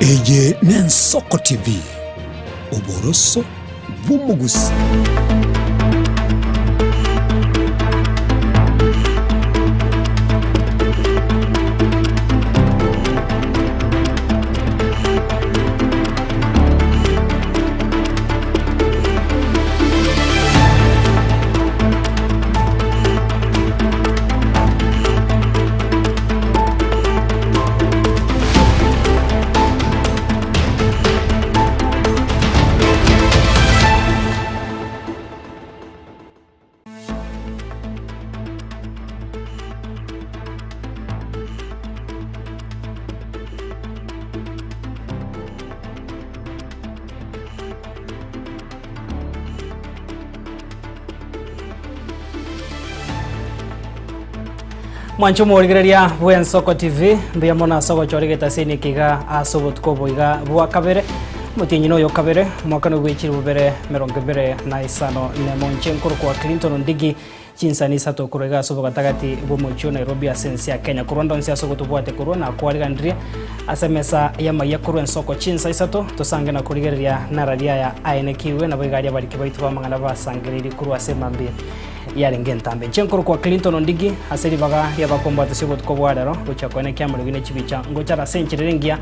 Eye n'Ensoko TV uboroso bw'umuguzi. Mwancho murigereria bw'Ensoko TV mbia mona sogo chorigeta sini kiga asobotko boiga bwa kabere mutinyi no yo kabere mwaka no gwichiri bubere 25 ne monche nkuru kwa Clinton Ndigi chinsani sato kurega sobo gatagati bw'umucho Nairobi asensi ya Kenya kuronda nsi asogo tubwate kurona kwariga ndrie asemesa ya mayakuru Ensoko chinsa isato tosange na kurigereria nararia ya ainekiwe na boigaria bariki baitu bamangana basangiriri kuru asemambi yarengentambe chenkuru kwa Clinton Ndigi aseri baga yabakombata sibotko bwarero buchakone kyamurugine chibicha ngochara senchirengia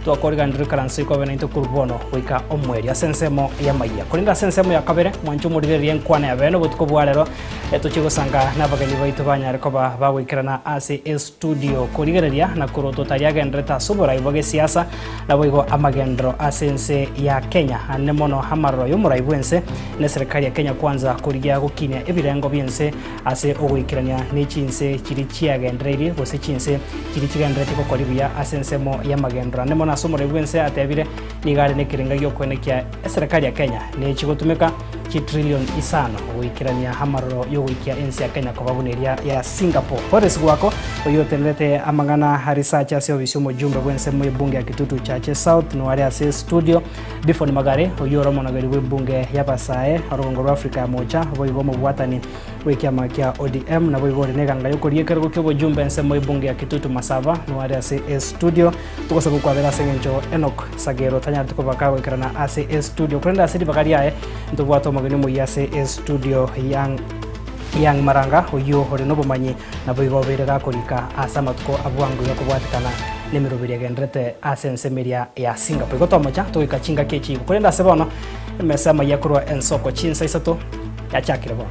twakoriga ndru karansi ko benito kurbono wika omweri asensemo ya maiya kurinda sensemo ya kabere mwanchu murigerie nkwana ya beno botko bwarero etuchigosanga nabagani baitu banyare ko bawikirana ase studio kurigereria na kuroto tariaga ndreta subora iboge siasa na boigo amagendro asense ya Kenya anemono hamaro yomuraibwense ne serikali ya Kenya kwanza kurigia gukinya ebirengo biense ase ogwikirania nechinse kiri chiagendreiri gose chinse kiri chigendrete ko koribia asensemo ya magendro anemono asomuraibwense atebire nigare nekirenga gyo kwenekia serikali ya Kenya ne chigotumeka trillion isano ogwikirania hamaro yo wikia ensi ya Kenya kwa babuneria ya Singapore. Horis gwako oyotelete amangana harisacha sio bisumo jumbe bwense mu bunge ya Kitutu Chache South no area se studio before ni magare oyoro monagari we bunge ya Basae arongo Africa moja boigo mu bwatani wikia makia ODM na boigo renega yo kuriekera gukyo jumbe ense mu bunge ya Kitutu Masava no area se studio tukosabu kwa bela sengenjo Enoch Sagero tanya tukobaka wekirana ase studio kwenda asidi bakaria ntobwato magani mu yase studio yang maranga oyo hore no bomanyi na boigo bere gakorika asamatko abwangu yo kubwatikana nemirobiri agendrete asensemeria ya Singapore gotomocha toika chinga kechi kurenda sebono mesama yakurwa Ensoko chinsa isato yachakire bono.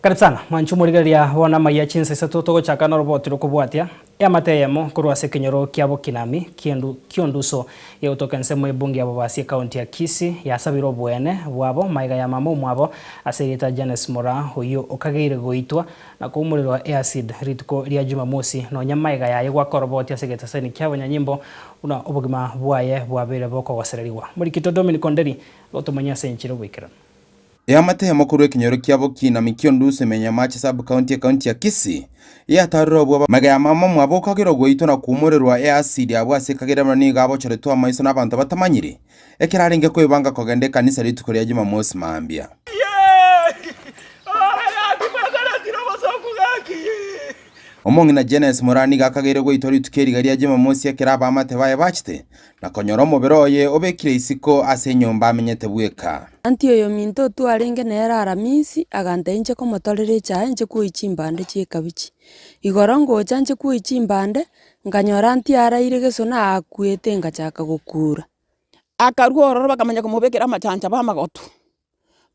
Karitsana mwanchu murigeria wana maya chinsa isato togo chakana robotiro kubwatia ya mateyemo kurwa sekenyoro kiabo kinami kionduso ya utokense mu bunge abo basi county ya Kisii ya sabiro bwene bwabo maiga ya mamo mwabo aserita Janes Mora hoyo okageire goitwa na kumuriro acid ritko ria Jumamosi no nyamaiga ya yegwa korobotia segeta seni kyabanya nyimbo una obugima bwaye bwabere boko wasereriwa muri kito Dominic Onderi gotomanya senchiro gwikira ya matehemo kurwe kinyoro kiabo kinami kionduso menya machi sub county ya Kisii ya tarobwa maga ya mama mwabo kagero goitwa na kumuriro acid abo asekagera mani gabo choretwa maiso n'abantu batamanyire ekirarenge ko ibanga kogende kanisa ritko ria Jumamosi mambia omongi na Janes Morani gakagere goitwa ritukeri garia Jumamosi ekiraba amate baye bachite na konyoro muberoye obekire isiko ase nyomba amenyete bweka anti oyo minto tu arenge nera aramisi agante inche komotorere chae inche kuichimbande chiekabichi igorongo chanje kuichimbande nganyora anti araire gesona akuete ngachaka gukura akaruoro bakamanya kumubekera amachanja bamagotu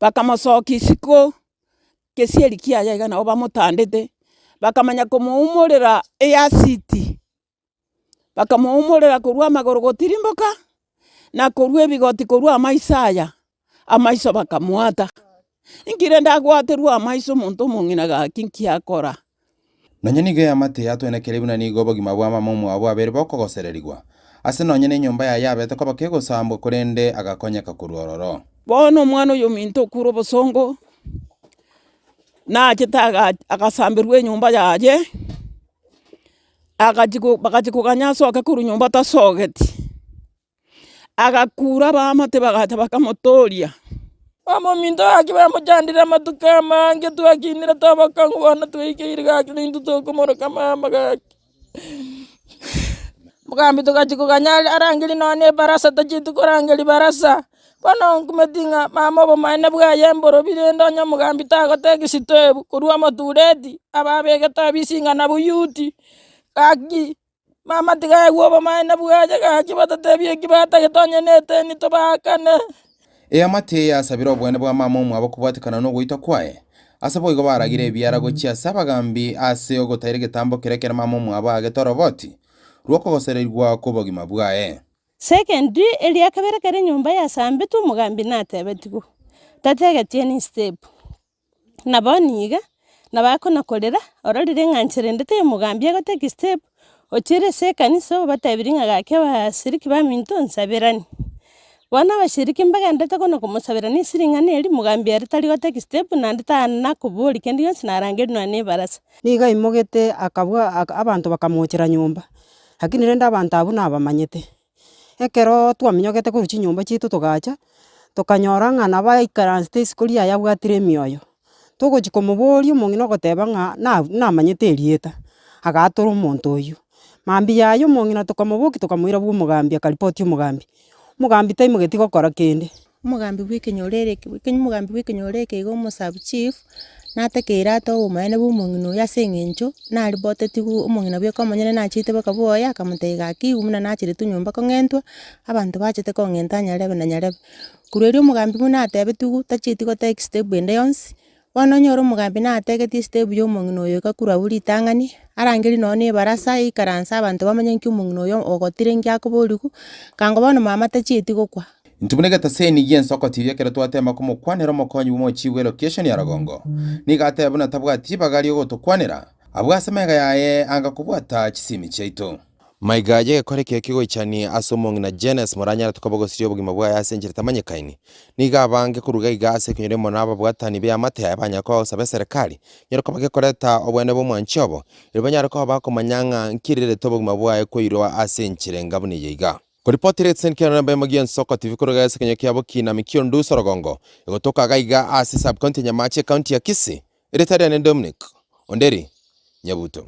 bakamosoki isiko kesieri kiaya igana oba mutandete bakamanya kumuumurira acid bakamuumurira kurwa magoro gotirimboka na kurwa bigoti kurwa amaisaya amaiso bakamwata ingire ndagwaterwa amaiso muntu mungina gakinki akora nanyeni ge amate yatwene kerebuna ni gobo gimabwa mama abo abere boko gosererigwa ase nonyene nyomba ya yabete ko bakego sambo kurende agakonya kakurororo bono mwana yo minto kuro bosongo na chitaga akasambirwe nyumba yaje bakachikuganya soke kuru nyumba tasogeti agakura bamate bagata bakamotoria amominto akibamujandira matuka mange twakinira tabakangwana twikire gakindu tokomoro kamama gaki mugambi tukachiko kanyali arangili none barasa tachitu korangili barasa kono kumetinga mama bo maine bwa yemboro birendo nya mugambi tago tegisitebu kurwa matureti ababege tabisinga na buyuti kaki mama tigaye wo maine bwa gaki batatebye kibata getonye nete ni tobakane amate yasabira obwene bwa mama omwe abokubwatikana no goita kwae asabo igo baragire ebiara gochia sabagambi ase ogotaire getambo kerekera mama omwe abage toroboti ruoko gosererwa kobogima bwae secondly elia kabere kare nyumba ya sambe tu mugambi natebetigo tategetie ni step naboniga nabako nakorera ororire ngancherendete mugambi agoteki step ochire sekaniso batabiringa gake basiriki baminto nsabirani wana bashiriki mbagandete kono kumusabirani siringane eri mugambi ari tari goteki step nandita nakuburi kendi yose narangeri nane barasa niga imogete akabwa abantu bakamuchira nyumba lakini renda abantu abu nabamanyete ekero twaminyogete kuruchi nyumba chitu tugacha tukanyora ng'ana baikara stage kuria yabwatire mioyo tugochiko mubori mongino goteba namanyete erieta agatura omonto oyu mambi yayo mongino tukamubuki tukamwira bwo mugambi akaripoti mugambi taimo geti gokora kende mugambi bw'ikinyoreke igo musabu chief natekera to umaene bumongino yasengencho na ribote tigu umongino bwe komonyene na chite bakaboya akamutega ki umuna na chire tunyumba kongentwa abantu bachete kongenta nyarebe na nyarebe kureri umugambi muna atebe tigu tachiti go take step bende yonsi wana nyoro umugambi na atege ti step yo umongino yo kakura buri tangani arangeri none barasa ikaransa abantu bamanye nki umongino yo ogotire nki akoboriku kango bano mama tachiti go kwa Ntubunega taseni yen soko TV kera twatema ko mukwanira mokonyi bumo chiwe location ya Ragongo niga atebuna tabwa tibagali yo tokwanira abwasemega yaye anga kubwata kisimi cheito maigaje koreke kigo ichani asomong na Genes Moranya tukabogosiri obugima bwa yasenjira tamanyekaini niga abange kuruga igase kinyere monaba bwatani bya mate abanya ko sabe serikali nyero kabage koreta obwene bo mwanchobo ibanyara ko bakomanyanga nkirire tobugima bwa koirwa asenjire ngabuni yiga Kuripoti retsen kia namba magian soko TV kuruga ese kenyo kia boki na Mikio Nduso Ragongo Egotoka gaiga asi subcounty Nyamache county ya Kisii Eritari ya Dominic Onderi Nyabuto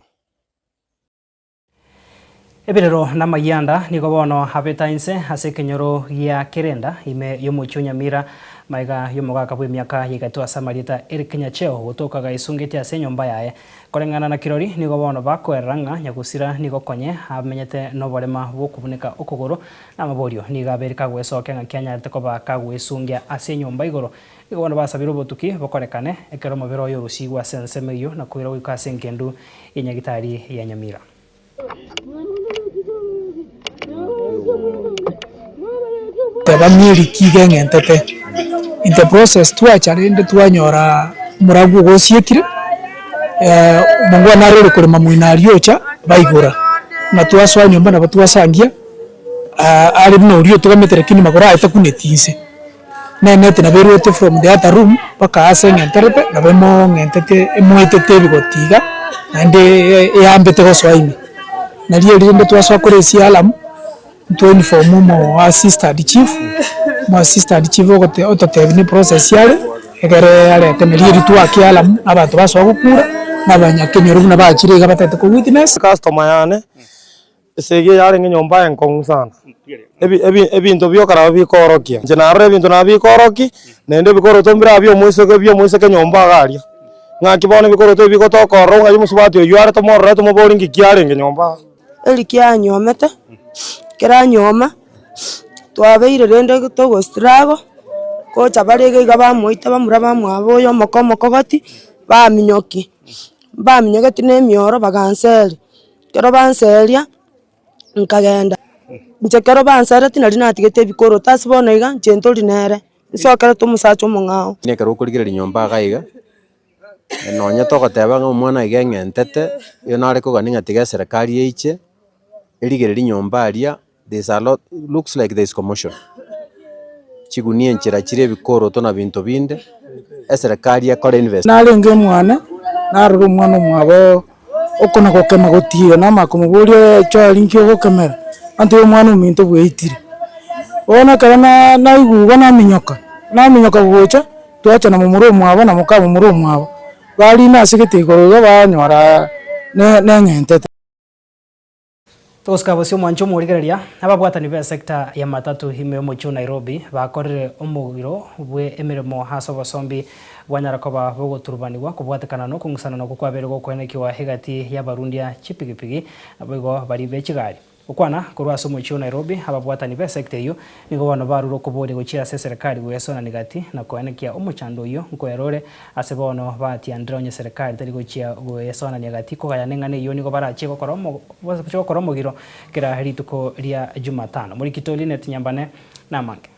Ebirero na mayanda niko bono habetainse ase kenyoro ya Kirenda ime yomuchunya mira maiga yomogaka bwe myaka yigatwa samarita Kenya cheo gutoka gaisungete ase nyomba yae korengana na kirori niko bono bakweranga nyagusira niko konye amenyete no borema bokubunika okogoro na maborio niga berika gwesoke nga Kenya tekoba kagwesungia ase nyomba igoro niko bono basabiro botuki bokorekane ekero mabiro yo rusigwa sensemeyo na kuira wikase nkendu yenyagitari ya Nyamira Tebanyiri kigengentete in the process twacharinde twanyora muragu gosiekire mungwa narore kurema mwinariocha baigura na twaswa nyomba na batwasangia ari no rio tugametere kini magora itakunetinse nenete na berote from the other room paka asengenterebe na bemo ngentete emwetete bigotiga ande yambete goswaini na rio rinde twaswa kuresi alam to uniform mo assistant chief ogote ototebini process yale egere ale temerie tu akiala abantu baso gukura nabanya kenyoro na bachire batete ko witness customer yane esege yale nyomba enkong sana ebintu byo kara bikorokia nje narre ebintu na bikoroki nende bikoro tombira byo moise ke nyomba galia ngakibone bikoro to bikotokoro ngayi musubati yo yare tomorre tomoboringi kiare nyomba elikia nyomete kera nyoma twabeire rende togo strago ko chabarege gaba moita bamura bamwabo yo mokomoko goti baminyoki baminyogeti nemioro baganseri kero banseria nkagenda nchekero bansera tinari natigete bikoro tasibona iga nchento linere nsokera tumusacho mungao nekero ukurigire nyomba gaiga nonya togoteba ng'omwana igeng'entete yo nare koganinga tiga serikali eiche erigere nyomba aria there's a lot looks like there's commotion chigunie nchira chire bikoro tona bintu binde serikali yakora invest nalenge mwana narugo mwana mwabo okona gokema gotiga na makomuburio cho linkyo gokemera antu mwana uminto bweitire ona kana na igugo na minyoka gocha twacha na mumuro mwabo na muka mumuro mwabo bali na sigete igoro banyora ne ngentete Toska bosio mwancho murigereria ababwatani be sector ya matatu hime mucho Nairobi bakorere omugiro bwe emirimo haso basombi gwanyarakoba bogoturbanirwa kubwatekana no kungusana no kukwabere gokwenekiwa hegati ya barundia chipigipigi abigo bari bechigari ukwana kurwa somo mucho Nairobi ababwatani be sector yo nigo bano baruro kubode gochira serikali gwesona nigati na kwenekia omuchando yo nkoerore asebono bati andronye serikali tari gochia gwesona nigati ko gaya nengane yo nigo barache gokora omugiro kira rituko ria Jumatano muri kitoli net nyambane namange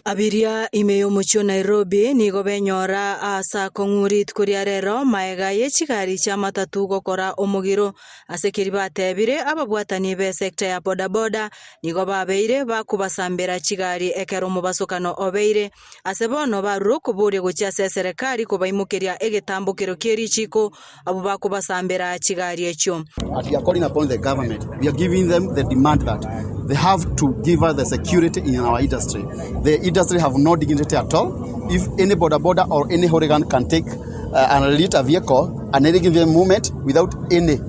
abiria imeyo mucho Nairobi nigo benyora asa kongurit kuria rero maega yechigari cha matatu gokora omugiro asekeri batebire ababwatani be sector ya bodaboda nigo babeire bakubasambera chigari ekero mubasukano obeire asebono baruro kubure gocha serikali kubaimukeria egetambukiro kerichiko abo bakubasambera chigari echo. We are calling upon the government. We are giving them the demand that they have to give us the security in our industry. The industry have no dignity at all. If any border or any hooligan can take and lead a vehicle and any given movement without any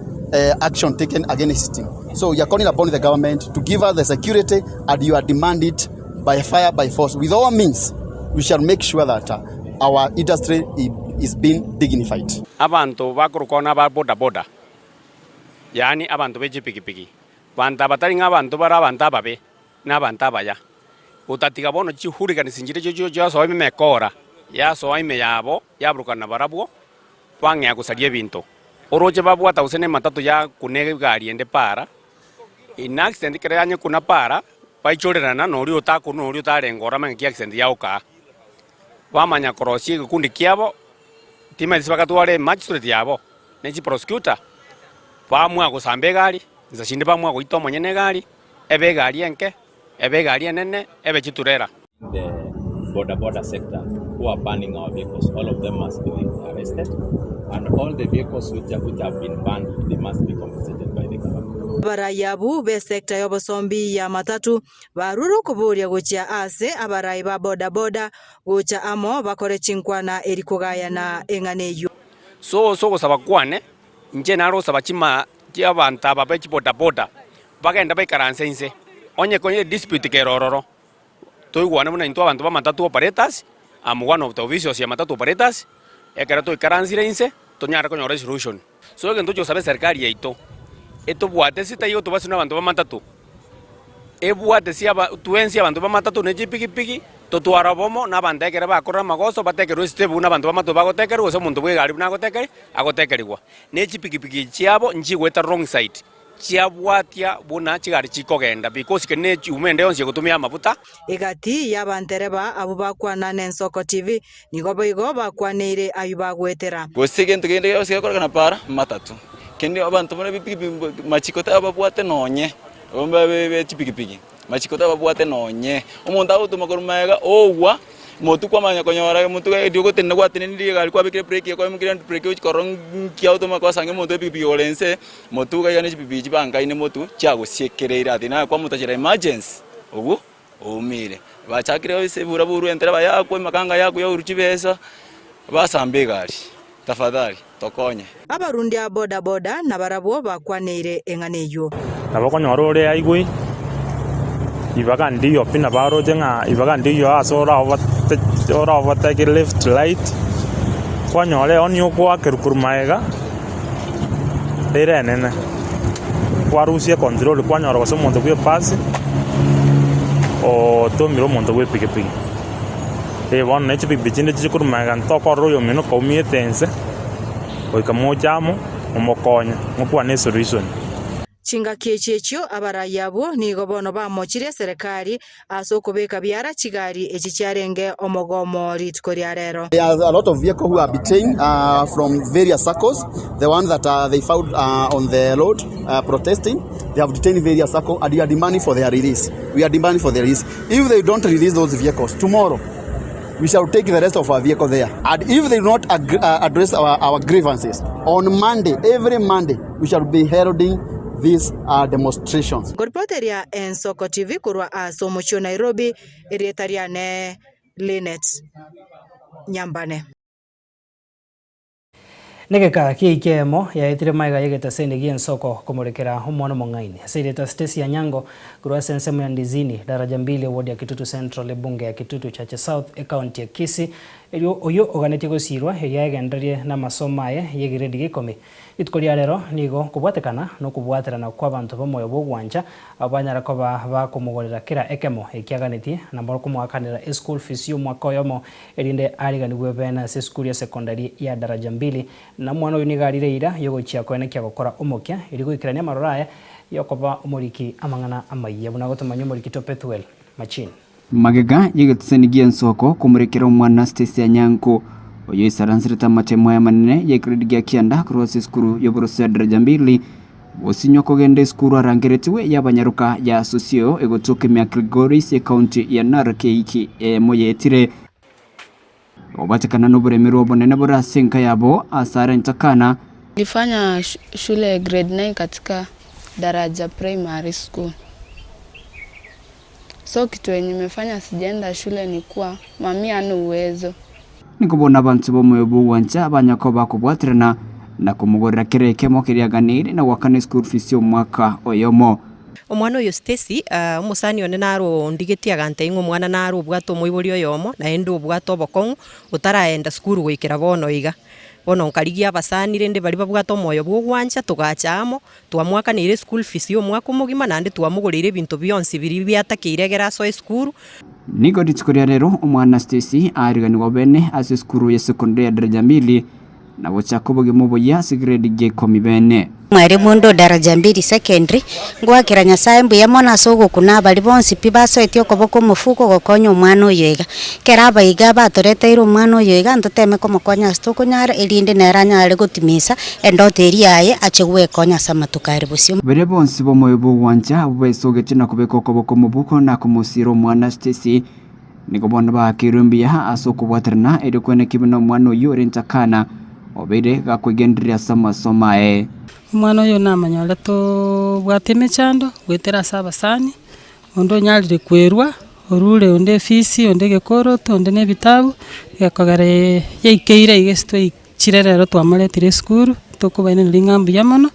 action taken against him. So we are calling upon the government to give us the security, and you are demanding it by fire, by force. With all means, we shall make sure that our industry is being dignified. Abantu bakurukona ba boda. Yani abantu beje piki. Banta batari ngabantu bara banta babe na banta baya. Utatiga bono chi hooligan sinjire jo so ime mekora. Ya so ime yabo ya brukana barabwo. Pangya kusalie binto. Oroje babu ata usene matatu ya kunege gari ende para. In accident kreanye kuna para. Paichorerana no ri utaku no ri utarengora mangi accident ya uka. Wamanya korosi kundi kiabo. Tima disbakatuare magistrate yabo. Nechi prosecutor. Pamwa kusambe gari. Nzashinde pamwa kuito monyene gari. Ebe gari enke. Ebe gari enene. Ebe chiturera. The border sector who are banning our vehicles, all of them must be arrested, and all the vehicles which have been banned, they must be compensated by the government. Barayabu be sector yobosombi ya matatu baruru kuburia gocha ase abarai ba boda gocha amo bakore chinkwana erikugaya na enganeyo. So gosaba kwane nje naro saba chima kia banta babechi boda bagenda baikaranse inse onye konye dispute kerororo toigwana muna into abantu ba matatu operators am one of the officials ya matatu operators ekera to ikaranzire inse tonyara konyo resolution so gento jo sabe serikali yaito eto buate sita yo to basuna abantu ba matatu ebuate si aba tuensi abantu ba matatu ne piki to tuara bomo na banda ekera bakora magoso batekero step una abantu ba matatu bagotekero oso muntu bwe gari na gotekerwa ne piki chiabo nji weta wrong side chiabwatia buna chigari chikogenda because kene umende onse gutumia mabuta egati yabantereba abo bakwana Nensoko TV nigo boigo bakwaneire ayuba gwetera gosegento gende yose gakora kana para matatu kende abantu bone bipiki machikota ababwate nonye omba be chipiki machikota ababwate nonye omuntu awutuma korumaga owa motu kwa manya konyora motu ga dio gotenne gwatene ndi gali kwa bikire break kwa mukire break uchi korong kia automa kwa sange motu bibi olense motu ga yani bibi chibanga ine motu chago siekereira atina kwa mutachira emergency ugu umire bachakire ose buraburu entera baya kwa makanga yako ya uruchibesa basambe gali tafadhali tokonye abarundi a boda na barabo bakwaneire enganeyo nabakonyora ore aigui ibaga ndiyo pina baro jenga ibaga ndiyo asora wata left right kwanyole onyo kwa kerukurmaega erenene kwarusia control kwanyora baso muntu kwe pass o tomiro muntu kwe piki bon nechi bibichinde chikurmaega ntoko royo mino komietense oikamojamo omokonya mupwane solution chinga kiechechyo abarayabo nigo bono bamochire serikali asokobeka biara chigari echichiarenge omogomo ritkoria rero. There are a lot of vehicles who are detained from various circles. The ones that they found on the road protesting, they have detained various circles and we are demanding for their release. If they don't release those vehicles tomorrow, we shall take the rest of our vehicle there. And if they do not address our grievances, on Monday, every Monday, we shall be heralding these demonstrations. Gorpoteria en Soko TV kurwa Somocho Nairobi erietariane Linet Nyambane. Negeka kiikemo yaitire maiga yegetaseni gien soko kumurekera umwana mongaini asireta Stacy Anyango kurwa sensemu ya Ndizini daraja 2 ward ya Kitutu Central bunge ya Kitutu Chache South county ya Kisii oyo oganeti gusirwa yagenderie na masomaye yegiredi gikomi itkoria rero nigo kubwatekana no kubwaterana kwa bantu bamoyo bogwanja abanyara ko bakumugorera kira ekemo ekiaganeti na mboro kumwakanira school fees yo mwaka yomo erinde ariganigwe bena se school ya secondary ya daraja 2 na mwana uyu nigarire ira yogochia kwene kya gukora umukya irigwikirania maroraya yokoba umuriki amangana amaye buna gotumanya umuriki Topethuel Machine magega yegetusenigia nsoko kumurekera umwana Stacy Anyango oyo isaransirita matemo ya manene yekiridia kianda kurose skuru yoboroso ya daraja 2 bosinyo kogende skuru arangeretiwe yabanyaruka ya socio egotoke mya Kilgoris ya county ya Narok iki moyetire obatekana n'uburemero bonene burasenka yabo asara ntakana. Nilifanya shule grade 9 katika daraja primary school. So kitu yenye nimefanya sijaenda shule ni kuwa mami ana uwezo. Nikubona abantu bomoyo bwanja abanyako bakubwatirana na kumugorera kirekemo kiriaganire na wakane school fees yo mwaka oyomo. Omwana uyu Stacy umusani one naro ndigeti agante ingo mwana naro bwato moibori oyomo na endo bwato bokongu utaraenda skuru gwikira bono iga bono nkarigia abasani rende bari babwato moyo bwogwanja tugachamo twamwaka nire school fees yo mwaka mugima nande twamugurire bintu byonsi biri byatakire geraso skuru nigo ditskoria rero omwana Stacy ariganirwa bene ase skuru ya secondary ya daraja 2 na bochako bogemo ya grade G10 bene mwere mundo daraja 2 secondary ngwakira nyasaye mbuya mona sogo kuna bali bonsi pibaso etio koboko mufuko gokonyo umwana oyega keraba iga batoreteiro umwana oyega ntoteme komokonya stoko nyara elinde neranyare gutimisa endoteri yaye achegwe konya samatukari busyo bere bonsi bomoyo bwanja bwesogete na kubeko koboko mubuko na kumusiro umwana Stacy nikobona bakirumbia asoko bwaterna erikwene kibino umwana oyo rentakana obere gakwigenderia samasomae umwana oyo namanyala to bwateme chando gwetera sabasani ondo nyalire kwerwa orure onde fees onde gekoro tonde ne bitabu yakagare yeikeire igesto ikirerero twamaretire skuru tokubaine lingambu yamono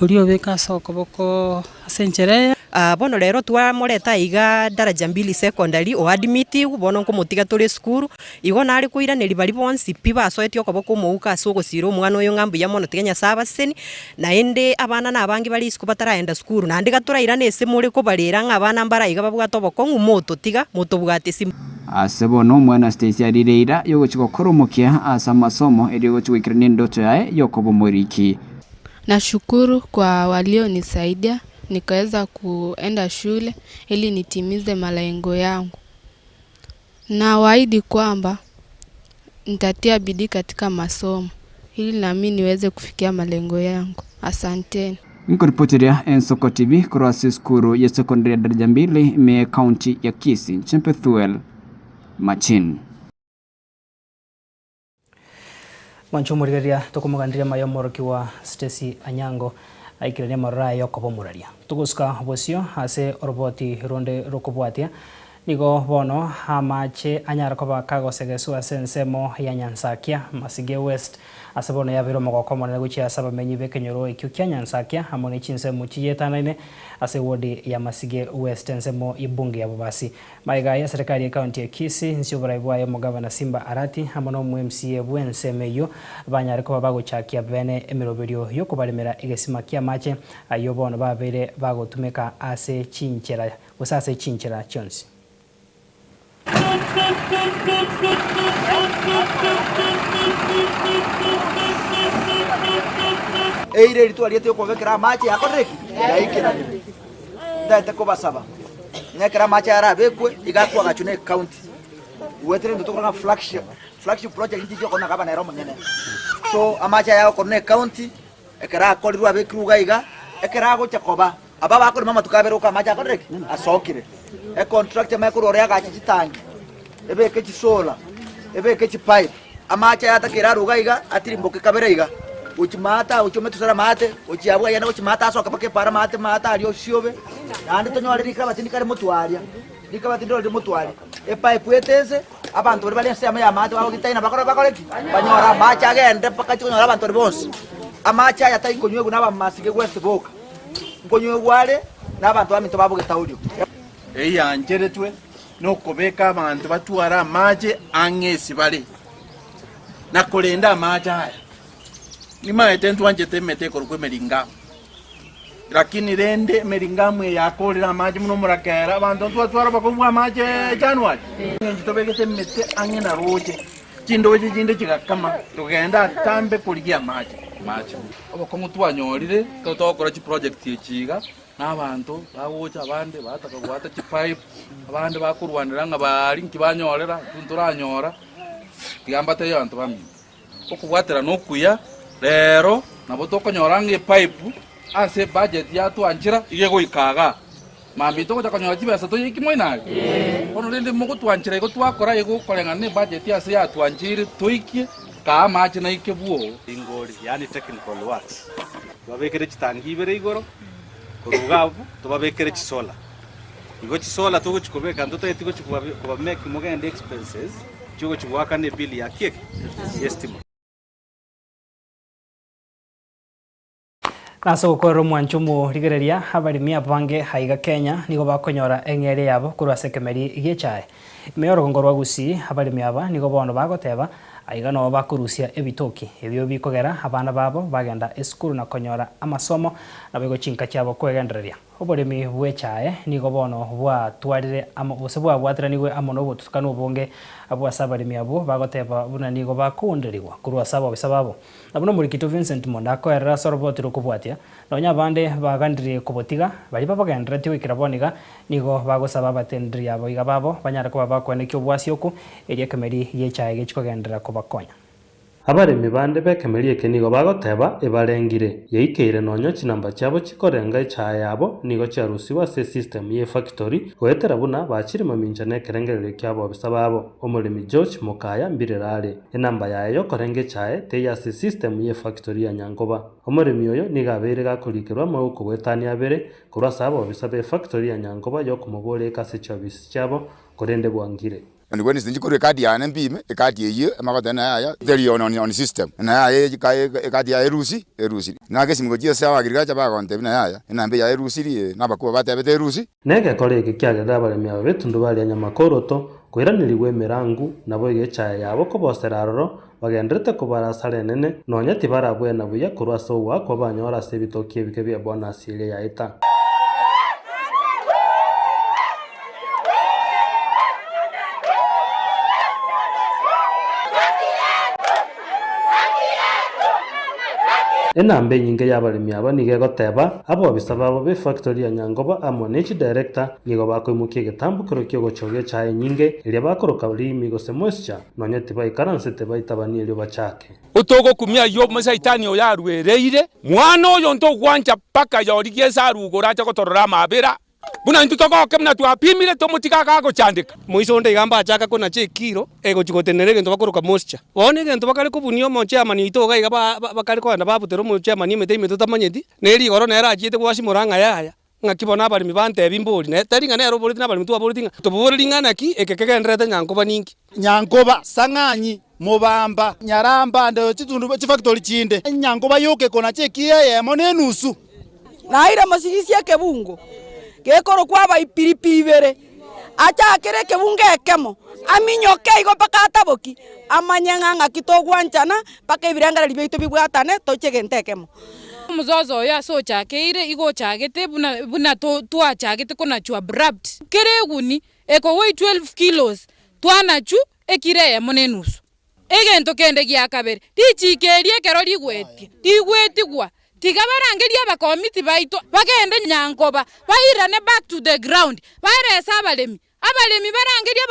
uriyo beka soko boko asenchereya bono rero twamureta iga daraja 2 secondary o admit bono nkomutiga turi skuru igo nari kuiraniri bari bonsi pibaso etio koboko muuka so gusiro umwana oyo ngambu ya mono tigenya sabaseni na ende abana nabangi bari isku bataraenda skuru na ndiga turairane ese muri ko barera ngabana mbara iga babwato boko ngumoto tiga moto bwate simu asebono mwana Stacy arireira yogochiko koromokia asa masomo eriogochwikirani ndoto yae yokobo moriki. Nashukuru kwa walionisaidia nikaweza kuenda shule ili nitimize malengo yangu. Na waahidi kwamba nitatia bidii katika masomo ili na mimi niweze kufikia malengo yangu. Asanteni. Nkoripoteria en Soko TV kurasi skuru ya secondary daraja 2 me county ya Kisii Topethuel Machine. Wanchumuriria tokumugandiria mayo moroki wa Stacy Anyango aikirania marora yokobo muraria tuguska bosio ase orboti ronde rokobwatia nigo bono hamache anyara koba kagosegesu asensemo ya Nyansakia Masige West asebono ya biro mogoko monene guchia saba menyi bekenyoro ikyukya Nyansakia hamone chinse muchiyetanaine ase wodi ya Masige West ensemo ibunge ya Bobasi maiga ya serikali ya county ya Kisii nsiobaraibwa ya mugavana Simba Arati hamono mu MCA bwensemeyo banyare ko bagochakia bene emiroberio yokubalemera igesima kia mache ayobono babere bagotumeka ase chinchera usase chinchera chonsi eire ritualia tyo kwagekera machi yakoreki yaikira ndate ko basaba nekera machi arabekwe igakwa gachune county wetere ndo tukora flagship project njije kona kaba nairo mnyene so amacha yao kone county ekera korirwa bekruga iga ekera go chakoba ababa akori mama tukaberuka machi yakoreki asokire e contract makuru ore agachi chitangi ebe kechi sola ebe kechi pipe amacha yatakira ruga iga atirimboke kabere iga uchimata uchometusara mate uchiabwa yana uchimata asoka pake para mate alio shiobe nandi tonyore rikaba tindikare mutwaria rikaba tindore mutwaria pipe etese abantu bali sema ya mate babo gitaina bakoreki banyora macha agende paka chonyora abantu bonse amacha yataikonywe kunaba masige west boka nkonywe gwale n'abantu baminto babo getaudio eyanjeretwe nokobeka abantu batwara amaje angesi bale nakolenda amaje haya nimaete ntwanje temete korukwe meringa lakini rende meringa mwe yakolera amaje muno murakera abantu twatwara bakobwa amaje January njitobegete mete angena roje chindoje jinde chigakama tugenda tambe kuligia amaje abakomu twanyorire totokora chi project yechiga n'abantu bawocha abandi bataka gwata chi pipe abandi bakurwanira nga bari nkibanyorera tunturanyora kigamba te yantu bami okubwatira nokuya rero nabo tokonyoranga pipe ase budget yatu anjira igego ikaga mami toko takonyora chibesa to yikimwe nayo ono rende moko twanjira iko twakora yego kolenga ne budget ase yatu anjiri toikie ka machi na ikebuo ingori yani technical works babekere chitangibere igoro kurugavu tubabekere chisola igo chisola tugo chikobeka ndoto yetiko chikuba make mugende expenses chugo chibwaka ne bill ya keke estimate naso gukora mwanchumu rigereria abarimi abange haiga Kenya nigo bakonyora eng'ere yabo kurwa sekemeri igechae meoro ngorwa gusi abarimi aba nigo bono bagoteba aiga no bakurusia ebitoki ebyo bikogera abana babo bagenda esukuru na konyora amasomo na bego chinka cyabo kwegendereria oboremi bwechae nigo bono bwa twarire bose bwa bwatira nigo amono botukana ubonge abwa sabarimi abo bagoteba buna nigo bakundiriwa kurwa sabo bisababo abuno muri kitu Vincent Mondako era sorobotiro kubwatia nonya bande bagandiriye kubotiga bari babagendera tiwikira boniga nigo bagosaba batendria abo iga babo banyara kuba bakwenekyo bwasioko eria kemeri yechae gechikogendera bakonya abaremi bande bekemeri eke nigo bagoteba ebarengire yeikeire nonyo chinamba cyabo chikorenga echae yabo nigo charusiwa se system ye factory goetera buna bachirima minjane kerengerere kyabo bisababo omulimi George Mukaya mbirerare enamba yayo korenge chae te ya se system ye factory ya Nyangoba omulimi oyo nigabere gakurikirwa mu kubwetania abere kurasabo bisabe factory ya Nyangoba yo kumubole kase chabisi cyabo korende bwangire and when is the kuri kadi ya NBM kadi ye amagata na ya there on system na ya kadi ya erusi na kesi mgoje sawa agriculture ba konte na ya inambe ya erusi na bakuba batebe erusi nege kolege kyagera baremi abo betundu bali anyamakoroto kwiraniriwe mirangu nabo igechaye yabo ko boseraroro bagendrete kubarasare nene nonya tibarabwe na buya kurwa so wako banyora se bitoki bike bya bonus ile ya ita enambe nyinge y'abarimi aba nige goteba abo bisaba abo be factory ya Nyangoba amonechi director nigo bakoimukie getambukiro kyo gochoge chae nyinge ile bakoroka limi gose moisture nonya tiba ikaranse teba itabani ile bachake utogo kumya yo musaitani oyarwereire mwana oyo nto gwanja paka yorigie sarugora acha gotorora mabera buna ntutoko kemna twapimire tomutika kako chandika muiso nde igamba achaka kona che kiro ego chikotenere gento bakoroka moisture wone gento bakari kubunio mo chairman itoga iga bakari ko na babutero mo chairman imete tutamanyeti neri goro nera achiete kwasi moranga yaya ngakibona abalimi bante bimbori ne taringa nero boli na abalimi tuaboli tubori naki ekekegendrete Nyangoba ningi Nyangoba sanganyi Mobamba Nyaramba ndo chitundu chifactory chinde Nyangoba yoke kona chekia yemo nenusu naira masirisia kebungo gekoro kwaba ipiripiri bere acha kere kebunge ekemo aminyoke igo paka ataboki amanyanga ngakitogwanchana paka ibirangara libito bibwatane tochegente ekemo muzozo ya so chakeire igo chagete buna to chagete kona chwa abrupt kereguni eko weigh 12 kilos twana chu ekire monenusu egento kende gya kabere dichikerie kero ligwetigwa tigabarangeria abakomiti baito bagende Nyangoba bairane back to the ground bairesa abalemi barangeria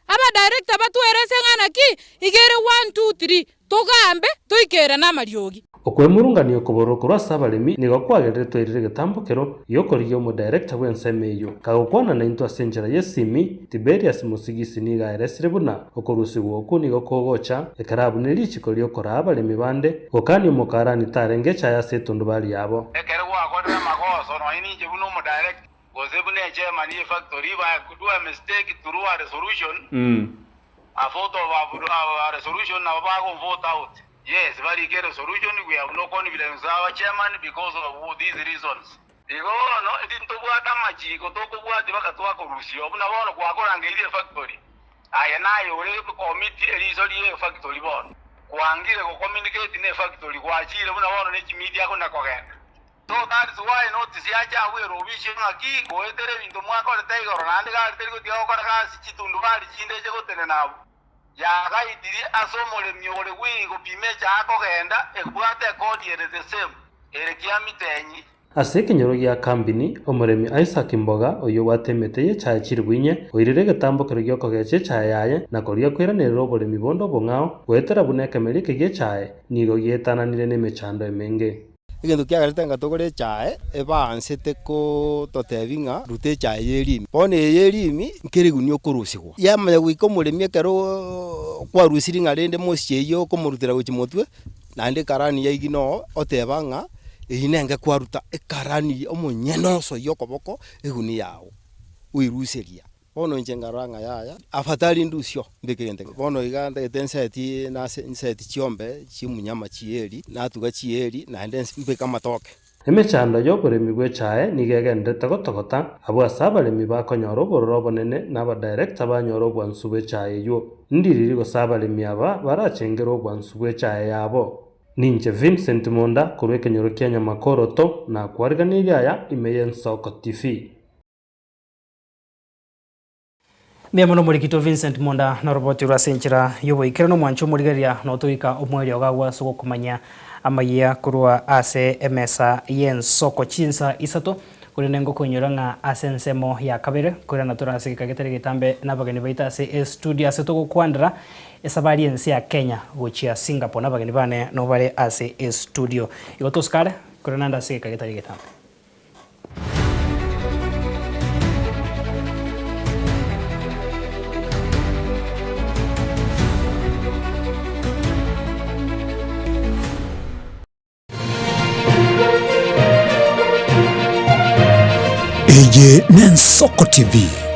aba director batuerese ngana ki igere 1 2 3 togambe toikera na mariogi okwemurunganio kuborokora sabalemi nigo kwageretwe irire gitambukero yokorigio mu director wensemeyo kagokwana na into asenjera yesimi Tiberius Musigisi niga eresire buna okorusigwo oku nigo kogocha ekarabu nerichiko lyokora abalemi bande gokani omokarani tarenge chaya setundu bali yabo ekere gwakorera magoso no ininje buno mu direct gozebune chairman ye factory ba kudua mistake through a resolution a photo of a resolution na bago vote out. Yes, very get a solution. We have no confidence our chairman because of these reasons. Digo no, didn't what a machi go to what the Bakatwa Rusio, but I want to go and get a factory. I and I will committee a factory born. Wangi go communicate in a factory, watch it when I want to media on a cohen. So that's why not to see a job where we should not keep going into Marco the Tiger and the guy take the Okara City to Nubari in the Jotan now. Yagai did asomole mule wing of Pimeja Akogenda, a brother called here the same, Erikiamitani. ase kenyoro gia kambini omoremi Isaac Mboga oyo watemeteye chae chirwinye oirire getambukero gyo kogeche chae yaye na koria kwiranirira oboremi bondo bong'ao gwetera buneke merike gie chae nigo gietananire nemechando emenge igendo kiagarete ngatogore chae ebansete ko totebinga rute chae yerimi bone yerimi nkirigunio kurusigwa yamanya gwiko muremi ekero kwa rusiringa rende mosie yo komurutira guchimotwe nande karani yaigino otebanga inenge kwaruta ekarani omunyenoso yokoboko eguni yawo wiruseria bono njengaranga yaya afatali ndusyo mbekende bono iganda etenseti na seti chiombe chimunyama chieri na tuga chieri na ndense mbeka matoke emechando yoboremi bwe chae nigegendete gotogota abo asabalemi bakonyora obororo bonene n'aba director banyora obwansu bwe chae yo ndiriri gosabalemi aba barachengera obwansu bwe chae yabo ninje Vincent Monda kurwe kenyoro Kenya makoroto na kwarganiria ya Imeyen Soko TV. Miamono murikito Vincent Monda na roboti urasenchira yobo ikerano mwancho murigaria no tuika omweli ogagwa sugo kumanya amaya kurwa ase emesa yen soko chinsa isato kurenengo kunyoranga asensemo ya kabere kurana turase kageteri gitambe nabageni baita ase studio ase to kwandra esabari ensi ya Kenya gochia Singapore nabageni bane no bale ase studio igotoskare kurana ndase kageteri gitambe Eye Nensoko TV.